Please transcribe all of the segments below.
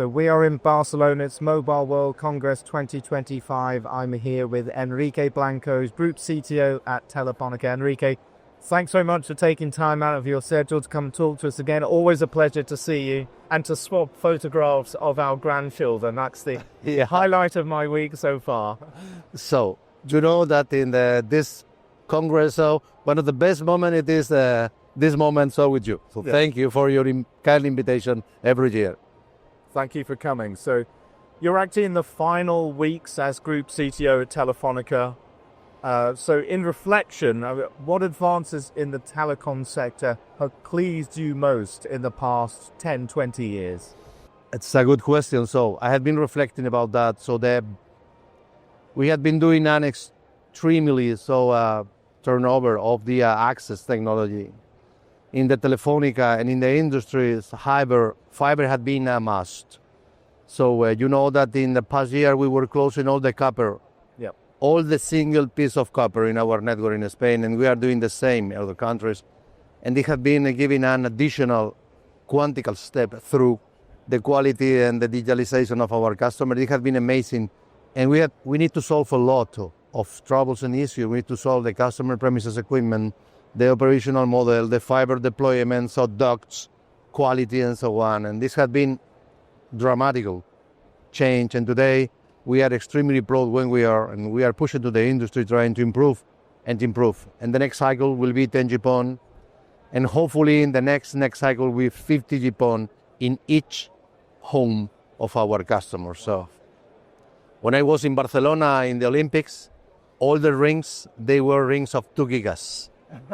So we are in Barcelona. It's Mobile World Congress 2025. I'm here with Enrique Blanco, Group CTO at Telefonica. Enrique, thanks so much for taking time out of your schedule to come talk to us again. Always a pleasure to see you and to swap photographs of our grandchildren. That's the highlight of my week so far. So, you know that in this Congress, one of the best moments it is this moment with you. So Thank you for your kind invitation every year. Thank you for coming. So you're actually in the final weeks as Group CTO at Telefonica. So in reflection, what advances in the telecom sector have pleased you most in the past 10, 20 years? It's a good question. So I have been reflecting about that. So we had been doing an extremely turnover of the access technology. In the Telefonica and in the industries, fiber had been a must. So you know that in the past year we were closing all the copper, all the single piece of copper in our network in Spain, and we are doing the same in other countries. And they have been giving an additional quantical step through the quality and the digitalization of our customers. It has been amazing. And we need to solve a lot of troubles and issues. We need to solve the customer premises equipment, the operational model, the fiber deployments of ducts, quality, and so on. And this has been dramatical change. And today we are extremely proud when we are pushing to the industry trying to improve and improve. And the next cycle will be 10 GPON. And hopefully in the next cycle with 50 GPON in each home of our customers. So when I was in Barcelona in the Olympics, all the rings, they were rings of 2 gigas.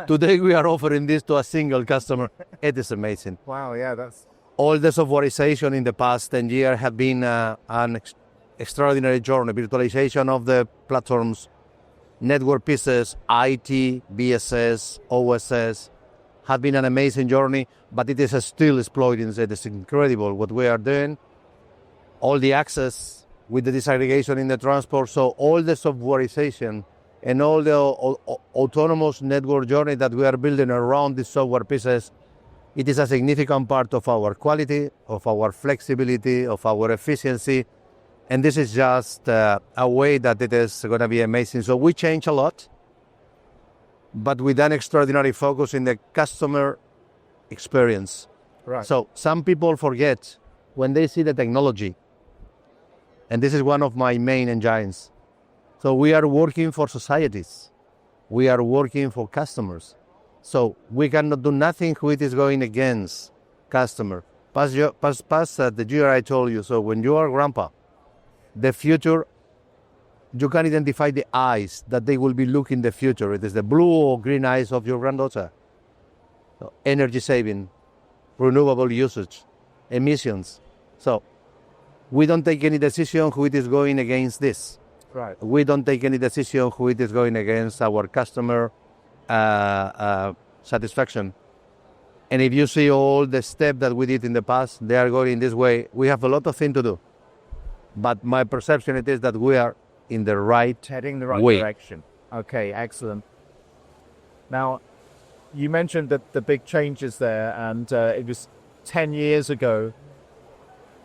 Today we are offering this to a single customer. It is amazing. Wow, yeah, that's... All the softwareization in the past 10 years have been an extraordinary journey. Virtualization of the platforms, network pieces, IT, BSS, OSS, have been an amazing journey, but it is still exploiting. It is incredible what we are doing. All the access with the disaggregation in the transport, so all the softwareization and all the autonomous network journey that we are building around these software pieces, it is a significant part of our quality, of our flexibility, of our efficiency. And this is just a way that it is going to be amazing. So we change a lot, but with an extraordinary focus in the customer experience. Right. So some people forget when they see the technology, and this is one of my main engines. So we are working for societies. We are working for customers. So we cannot do nothing which is going against customer. Past the year I told you, so when you are grandpa, the future, you can identify the eyes that they will be looking the future. It is the blue or green eyes of your granddaughter. So energy saving, renewable usage, emissions. So we don't take any decision who it is going against this. Right. We don't take any decision who it is going against our customer satisfaction. And if you see all the steps that we did in the past, they are going in this way. We have a lot of things to do. But my perception it is that we are in the right heading the right way. Direction. Okay, excellent. Now, you mentioned that the big changes there, and it was 10 years ago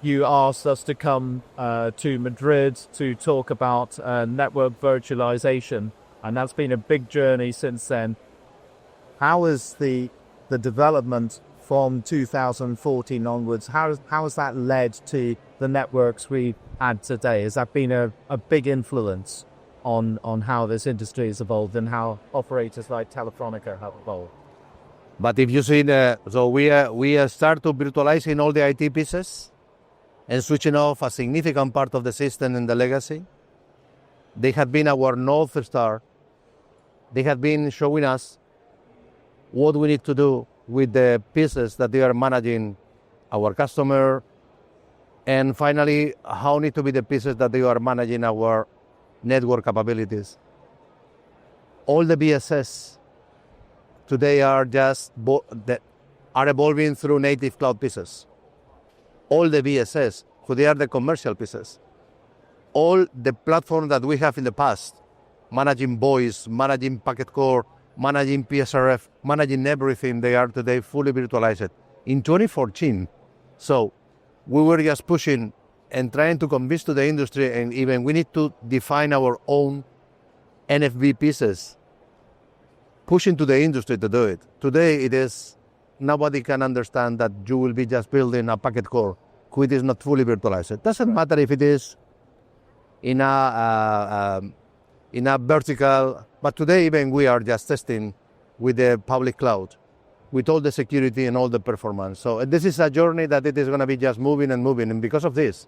you asked us to come to Madrid to talk about network virtualization, and that's been a big journey since then. How is the development from 2014 onwards, how has that led to the networks we had today? Has that been a big influence on how this industry has evolved and how operators like Telefonica have evolved? But if you see, we start to virtualizing all the IT pieces and switching off a significant part of the system in the legacy. They have been our North Star. They have been showing us what we need to do with the pieces that they are managing our customer, and finally, how need to be the pieces that they are managing our network capabilities. All the BSS today are are evolving through native cloud pieces. All the BSS, they are the commercial pieces. All the platforms that we have in the past, managing voice, managing packet core, managing PSRF, managing everything, they are today fully virtualized. In 2014, so we were just pushing and trying to convince to the industry, and even we need to define our own NFV pieces, pushing to the industry to do it. Today it is, nobody can understand that you will be just building a packet core which is not fully virtualized. It doesn't matter if it is in a vertical, but today even we are just testing with the public cloud, with all the security and all the performance. So this is a journey that it is going to be just moving and moving, and because of this,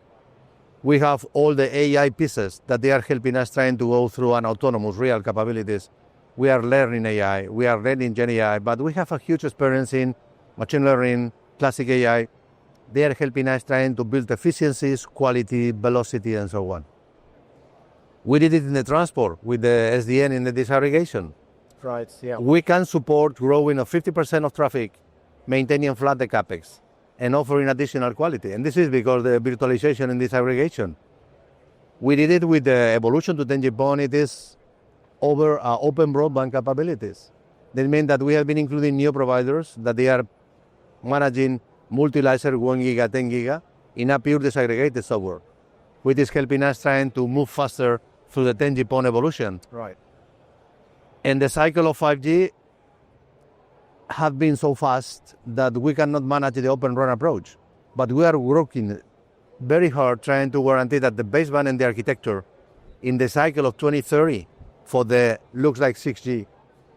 we have all the AI pieces that they are helping us trying to go through an autonomous real capabilities. We are learning AI, we are learning Gen AI, but we have a huge experience in machine learning, classic AI. They are helping us trying to build efficiencies, quality, velocity, and so on. We did it in the transport with the SDN in the disaggregation. Right, yeah. We can support growing of 50% of traffic, maintaining flat the CapEx, and offering additional quality. And this is because the virtualization and disaggregation. We did it with the evolution to 10G-PON. It is over open broadband capabilities. That means that we have been including new providers that they are managing multi-license 1 giga, 10 giga in a pure disaggregated software, which is helping us trying to move faster through the 10G-PON evolution. Right. And the cycle of 5G have been so fast that we cannot manage the open run approach. But we are working very hard trying to guarantee that the baseband and the architecture in the cycle of 2030 for the looks like 6G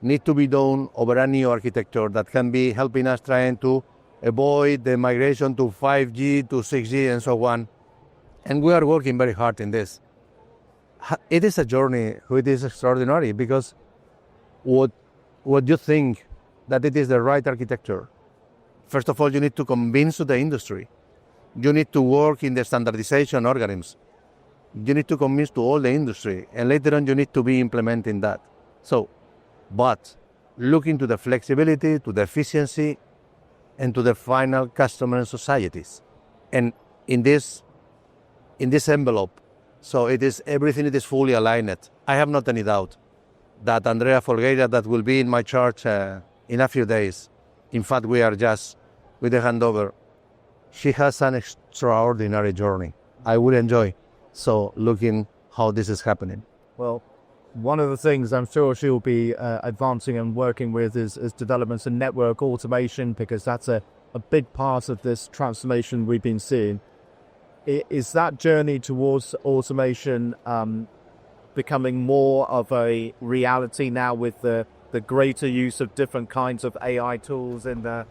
need to be done over a new architecture that can be helping us trying to avoid the migration to 5G, to 6G, and so on. And we are working very hard in this. It is a journey which is extraordinary because what you think that it is the right architecture, first of all, you need to convince the industry. You need to work in the standardization organisms. You need to convince to all the industry, and later on you need to be implementing that. So, but looking to the flexibility, to the efficiency, and to the final customer and societies. And in this envelope, so it is everything, it is fully aligned. I have not any doubt that Andrea Folgueira, that will be in my charge in a few days, in fact we are just with the handover, she has an extraordinary journey. I would enjoy so looking how this is happening. Well, one of the things I'm sure she'll be advancing and working with is developments in network automation, because that's a big part of this transformation we've been seeing. Is that journey towards automation becoming more of a reality now with the greater use of different kinds of AI tools in the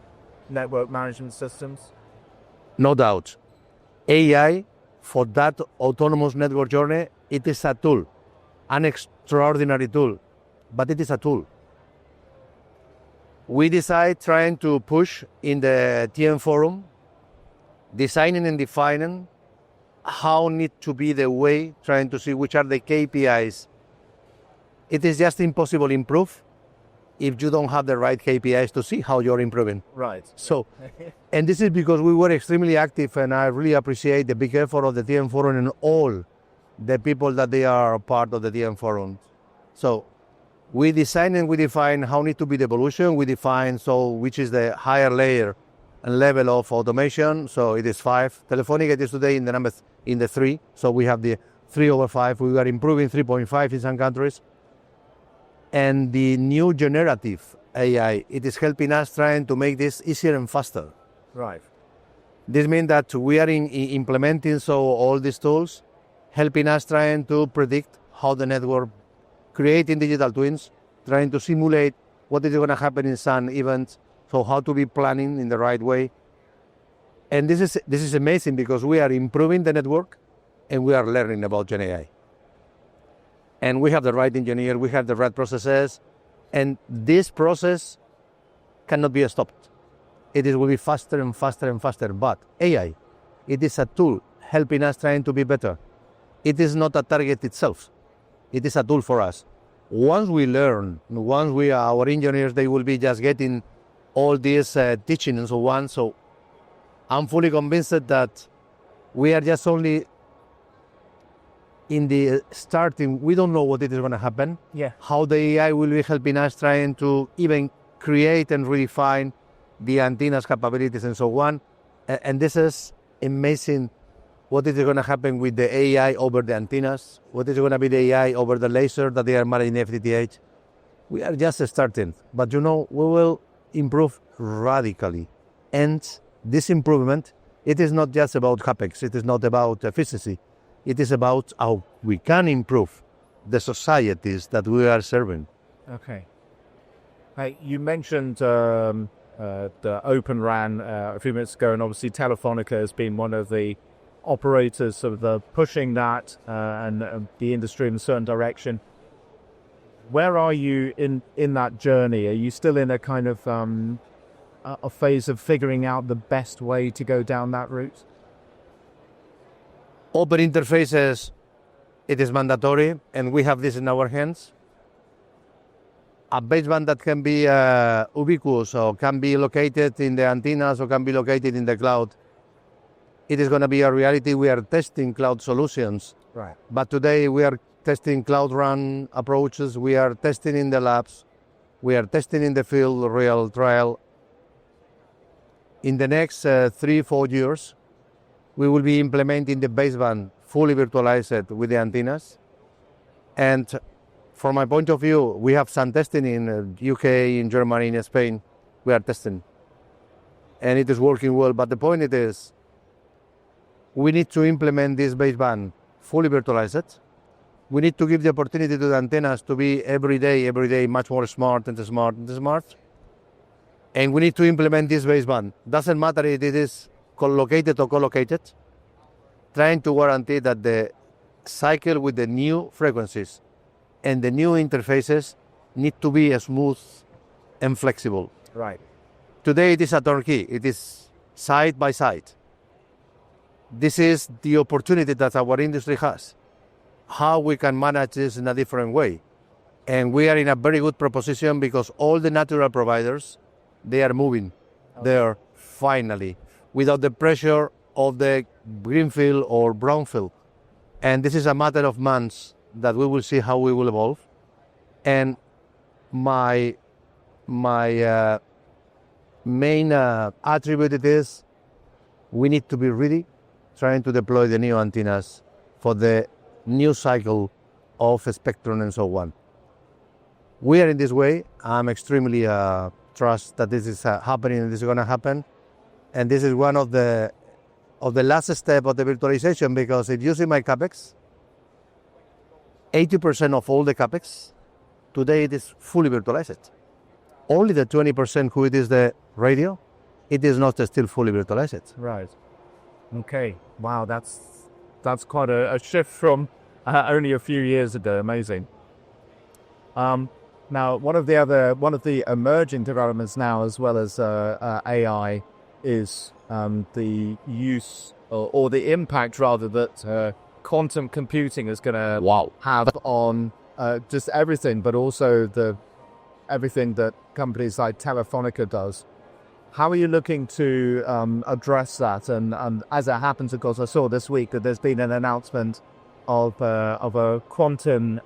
network management systems? No doubt. AI, for that autonomous network journey, it is a tool, an extraordinary tool, but it is a tool. We decide trying to push in the TM forum, designing and defining how need to be the way, trying to see which are the KPIs. It is just impossible to improve if you don't have the right KPIs to see how you're improving. Right. So, and this is because we were extremely active, and I really appreciate the big effort of the TM forum and all the people that they are part of the TM forum. So we design and we define how need to be the evolution. We define which is the higher layer and level of automation. So it is 5. Telefonica is today in the 3. So we have the 3/5. We are improving 3.5 in some countries. And the new generative AI, it is helping us trying to make this easier and faster. Right. This means that we are implementing all these tools, helping us trying to predict how the network, creating digital twins, trying to simulate what is going to happen in some events, so how to be planning in the right way. And this is amazing because we are improving the network and we are learning about Gen AI. And we have the right engineer, we have the right processes, and this process cannot be stopped. It will be faster and faster and faster. But AI, it is a tool helping us trying to be better. It is not a target itself. It is a tool for us. Once we learn, our engineers, they will be just getting all this teaching and so on. So I'm fully convinced that we are just only in the starting. We don't know what it is going to happen. Yeah. How the AI will be helping us trying to even create and redefine the antennas capabilities and so on. And this is amazing what is going to happen with the AI over the antennas, what is going to be the AI over the laser that they are managing FTTH. We are just starting, but we will improve radically. And this improvement, it is not just about CapEx, it is not about efficiency, it is about how we can improve the societies that we are serving. Okay. Hey, you mentioned the Open RAN a few minutes ago, and obviously Telefonica has been one of the operators of the pushing that and the industry in a certain direction. Where are you in that journey? Are you still in a kind of a phase of figuring out the best way to go down that route? Open interfaces, it is mandatory, and we have this in our hands. A baseband that can be ubiquitous or can be located in the antennas or can be located in the cloud, it is going to be a reality. We are testing cloud solutions. Right. But today we are testing cloud RAN approaches. We are testing in the labs. We are testing in the field, real trial. In the next 3-4 years, we will be implementing the baseband fully virtualized with the antennas. And from my point of view, we have some testing in UK, in Germany, in Spain. We are testing. And it is working well. But the point is, we need to implement this baseband fully virtualized. We need to give the opportunity to the antennas to be every day much more smart and smart and smart. And we need to implement this baseband. Doesn't matter if it is co-located or co-located, trying to guarantee that the cycle with the new frequencies and the new interfaces need to be smooth and flexible. Right. Today it is a turnkey. It is side by side. This is the opportunity that our industry has. How we can manage this in a different way. And we are in a very good proposition because all the natural providers, they are moving there finally without the pressure of the greenfield or brownfield. And this is a matter of months that we will see how we will evolve. And my main attribute is we need to be ready trying to deploy the new antennas for the new cycle of spectrum and so on. We are in this way. I'm extremely trust that this is happening and this is going to happen. And this is one of the last step of the virtualization, because if you see my CapEx, 80% of all the CapEx today it is fully virtualized. Only the 20% who it is the radio, it is not still fully virtualized. Right. Okay. Wow, that's quite a shift from only a few years ago. Amazing. Now, one of the emerging developments now, as well as AI, is the use or the impact rather that quantum computing is going to have on just everything, but also everything that companies like Telefonica does. How are you looking to address that? And as it happens, of course, I saw this week that there's been an announcement of a quantum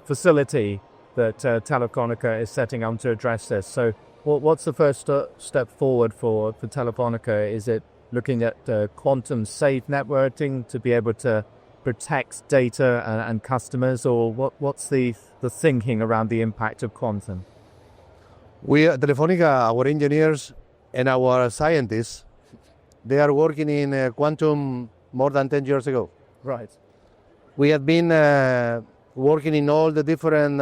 facility that Telefonica is setting up to address this. So what's the first step forward for Telefonica? Is it looking at quantum safe networking to be able to protect data and customers, or what's the thinking around the impact of quantum? We at Telefonica, our engineers and our scientists, they are working in quantum more than 10 years ago. Right. We have been working in all the different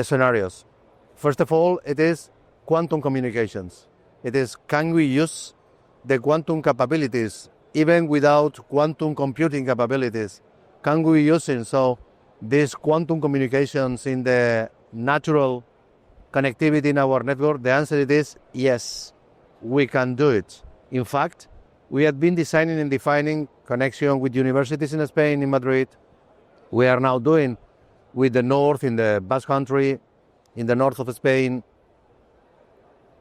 scenarios. First of all, it is quantum communications. It is, can we use the quantum capabilities even without quantum computing capabilities? Can we use it? So these quantum communications in the natural connectivity in our network, the answer is yes, we can do it. In fact, we have been designing and defining connection with universities in Spain, in Madrid. We are now doing with the north, in the Basque Country, in the north of Spain.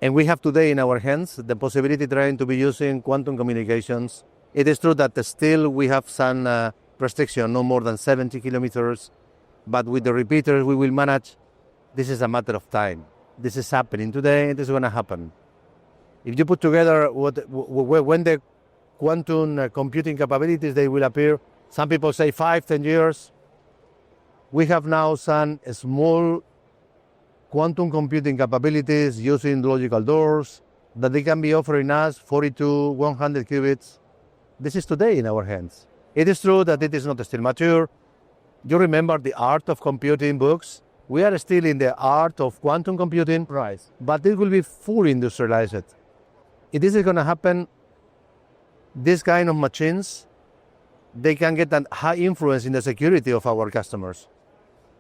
And we have today in our hands the possibility trying to be using quantum communications. It is true that still we have some restriction, no more than 70 kilometers. But with the repeaters, we will manage. This is a matter of time. This is happening today. It is going to happen. If you put together when the quantum computing capabilities, they will appear, some people say 5-10 years. We have now some small quantum computing capabilities using logical doors that they can be offering us 42, 100 qubits. This is today in our hands. It is true that it is not still mature. You remember the art of computing books? We are still in the art of quantum computing, Right. but it will be fully industrialized. If this is going to happen, this kind of machines, they can get a high influence in the security of our customers.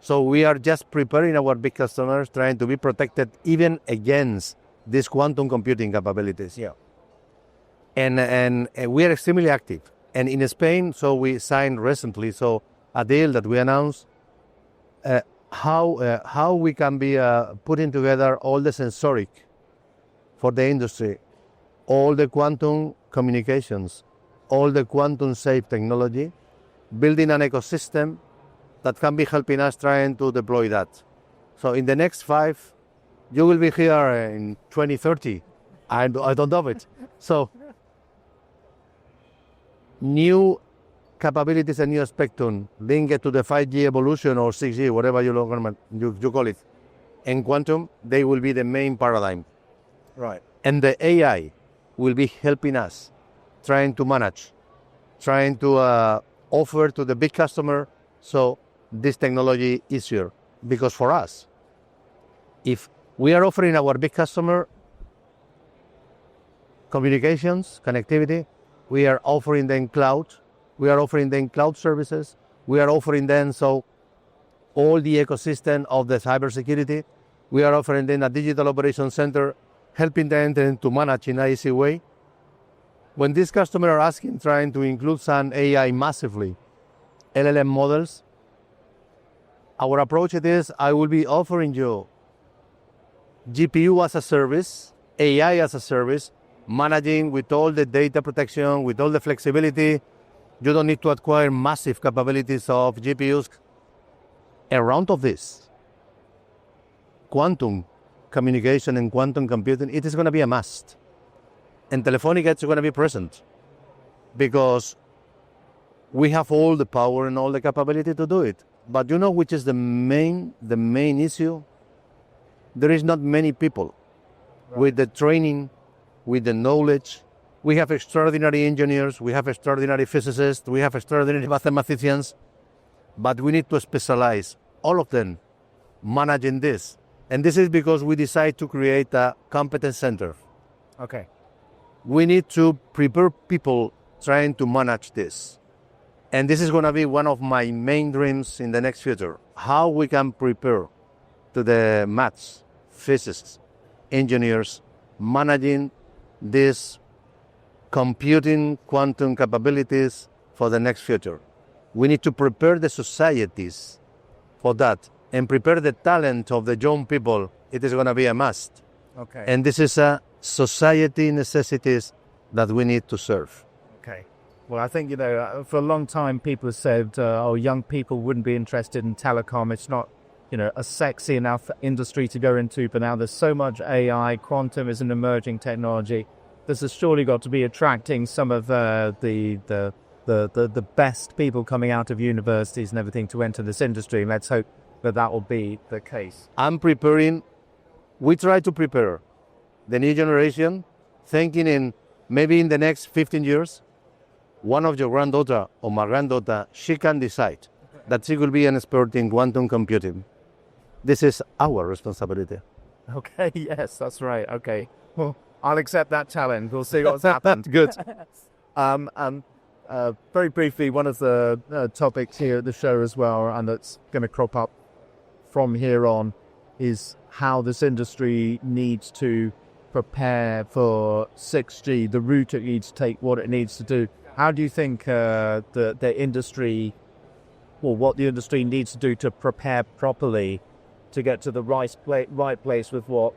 So we are just preparing our big customers, trying to be protected even against these quantum computing capabilities. Yeah. And we are extremely active. And in Spain, so we signed recently a deal that we announced how we can be putting together all the sensoric for the industry, all the quantum communications, all the quantum safe technology, building an ecosystem that can be helping us trying to deploy that. So in the next 5, you will be here in 2030. I don't know it. So new capabilities and new spectrum linked to the 5G evolution or 6G, whatever you call it, and quantum, they will be the main paradigm. Right. And the AI will be helping us trying to manage, trying to offer to the big customer so this technology easier. Because for us, if we are offering our big customer communications, connectivity, we are offering them cloud, we are offering them cloud services, we are offering them all the ecosystem of the cybersecurity, we are offering them a digital operation center, helping them to manage in an easy way. When these customers are asking, trying to include some AI massively, LLM models, our approach is I will be offering you GPU as a service, AI as a service, managing with all the data protection, with all the flexibility. You don't need to acquire massive capabilities of GPUs. Around of this, quantum communication and quantum computing, it is going to be a must. And Telefonica is going to be present because we have all the power and all the capability to do it. But you know which is the main issue? There is not many people with the training, with the knowledge. We have extraordinary engineers, we have extraordinary physicists, we have extraordinary mathematicians, but we need to specialize, all of them, managing this. And this is because we decide to create a competence center. Okay. We need to prepare people trying to manage this. And this is going to be one of my main dreams in the next future. How we can prepare to the maths, physicists, engineers, managing these computing quantum capabilities for the next future. We need to prepare the societies for that and prepare the talent of the young people. It is going to be a must. Okay. And this is a society necessities that we need to serve. Okay. Well, I think, for a long time, people have said, young people wouldn't be interested in telecom. It's not, a sexy enough industry to go into. But now there's so much AI. Quantum is an emerging technology. This has surely got to be attracting some of the best people coming out of universities and everything to enter this industry. And let's hope that will be the case. We try to prepare the new generation, thinking maybe in the next 15 years, one of your granddaughter or my granddaughter, she can decide that she will be an expert in quantum computing. This is our responsibility. Okay, yes, that's right. Okay. Well, I'll accept that challenge. We'll see what's happened. Good. Very briefly, one of the topics here at the show as well, and that's going to crop up from here on, is how this industry needs to prepare for 6G, the route it needs to take, what it needs to do. How do you think the industry, or what the industry needs to do to prepare properly to get to the right place with what,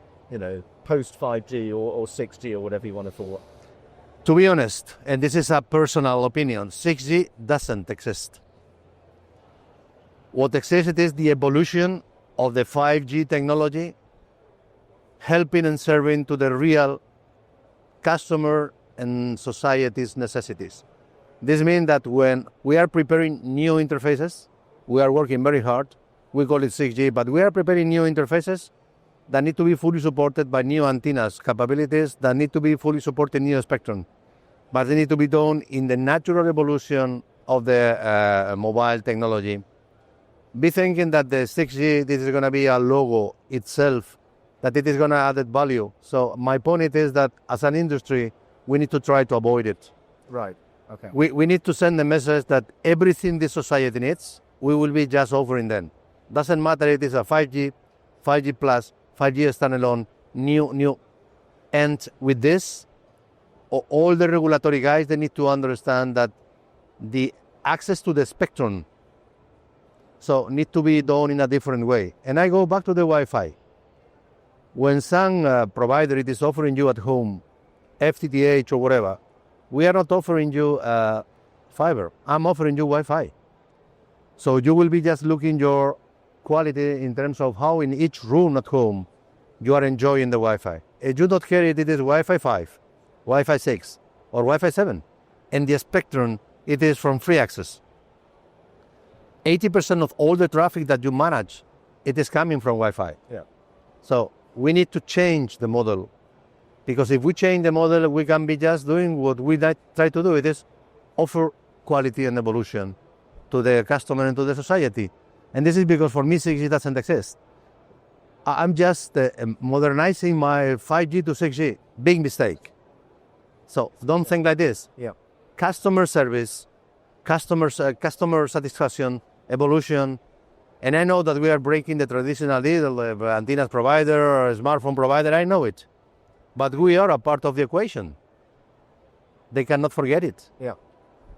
post 5G or 6G or whatever you want to call it? To be honest, and this is a personal opinion, 6G doesn't exist. What exists is the evolution of the 5G technology, helping and serving to the real customer and society's necessities. This means that when we are preparing new interfaces, we are working very hard. We call it 6G, but we are preparing new interfaces that need to be fully supported by new antennas capabilities, that need to be fully supported new spectrum. But they need to be done in the natural evolution of the mobile technology. Be thinking that the 6G, this is going to be a logo itself, that it is going to add value. So my point is that as an industry, we need to try to avoid it. Right. Okay. We need to send the message that everything this society needs, we will be just offering them. Doesn't matter if it is a 5G, 5G plus, 5G standalone, new. And with this, all the regulatory guys, they need to understand that the access to the spectrum so need to be done in a different way. And I go back to the Wi-Fi. When some provider it is offering you at home, FTTH or whatever, we are not offering you fiber. I'm offering you Wi-Fi. So you will be just looking your quality in terms of how in each room at home you are enjoying the Wi-Fi. If you don't care if it is Wi-Fi 5, Wi-Fi 6, or Wi-Fi 7, and the spectrum, it is from free access. 80% of all the traffic that you manage, it is coming from Wi-Fi. Yeah. So we need to change the model, because if we change the model, we can be just doing what we try to do. It is offer quality and evolution to the customer and to the society. And this is because for me, 6G doesn't exist. I'm just modernizing my 5G to 6G. Big mistake. So don't think like this. Yeah. Customer service, customer satisfaction, evolution. And I know that we are breaking the traditional deal of antennas provider or smartphone provider. I know it. But we are a part of the equation. They cannot forget it. Yeah.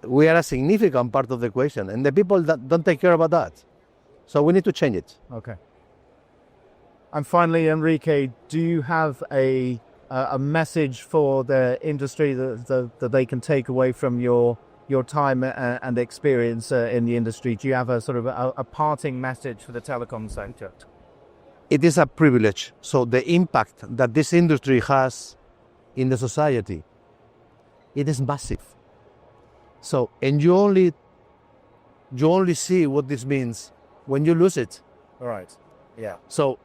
We are a significant part of the equation. And the people that don't take care about that. So we need to change it. Okay. And finally, Enrique, do you have a message for the industry that they can take away from your time and experience in the industry? Do you have a sort of a parting message for the telecom sector? It is a privilege. So the impact that this industry has in the society, it is massive. So, and you only see what this means when you lose it. All right. Yeah. So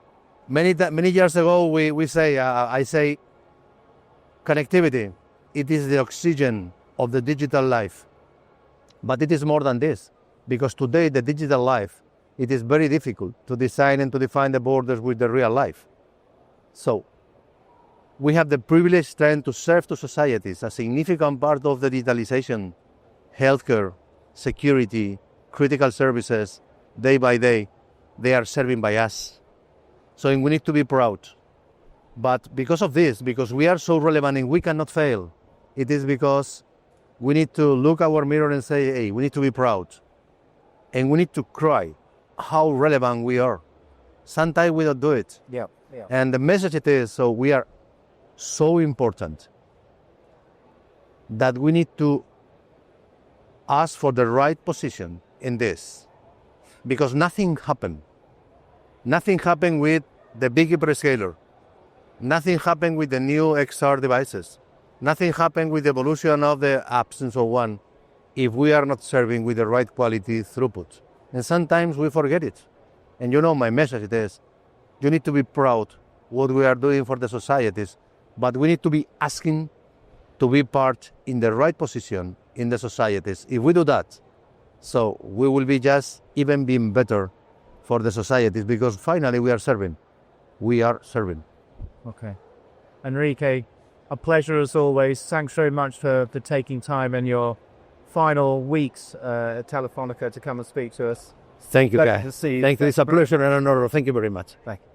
many years ago, I say connectivity, it is the oxygen of the digital life. But it is more than this, because today the digital life, it is very difficult to design and to define the borders with the real life. So we have the privilege then to serve to societies a significant part of the digitalization, healthcare, security, critical services, day by day, they are serving by us. So we need to be proud. But because of this, because we are so relevant and we cannot fail, it is because we need to look our mirror and say, hey, we need to be proud. And we need to cry how relevant we are. Sometimes we don't do it. Yeah. Yeah. And the message it is, so we are so important that we need to ask for the right position in this. Because nothing happened. Nothing happened with the big hyperscaler. Nothing happened with the new XR devices. Nothing happened with the evolution of the apps and so on if we are not serving with the right quality throughput. And sometimes we forget it. And my message is, you need to be proud what we are doing for the societies, but we need to be asking to be part in the right position in the societies. If we do that, so we will be just even being better for the societies, because finally we are serving. We are serving. Okay. Enrique, a pleasure as always. Thanks very much for taking time in your final weeks at Telefonica to come and speak to us. Thank you, Pleasure guys. to see you. Thank you. It's a pleasure and an honor. Thank you very much. Thank you.